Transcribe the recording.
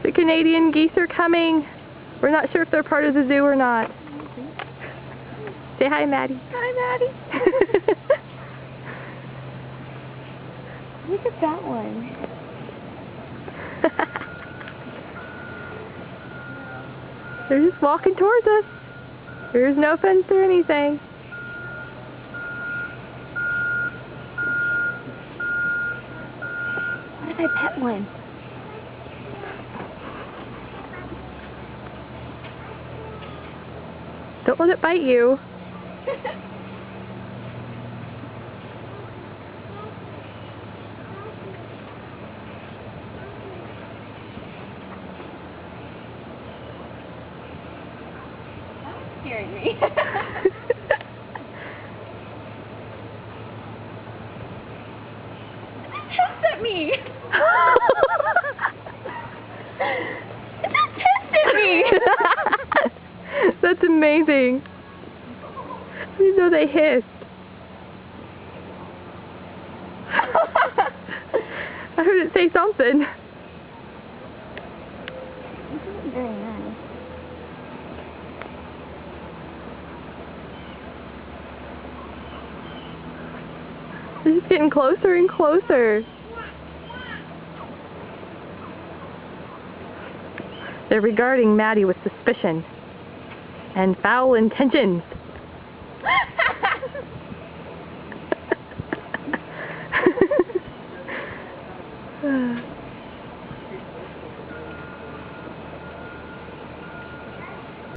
The Canadian geese are coming. We're not sure if they're part of the zoo or not. Say hi, Maddie. Hi, Maddie. Look at that one. They're just walking towards us. There's no fence or anything. What if I pet one? Don't let it bite you. That's scaring me. It pissed at me. It just pissed at me. That's amazing. I didn't know they hissed. I heard it say something. This isn't very nice. They're just getting closer and closer. They're regarding Maddie with suspicion and foul intentions.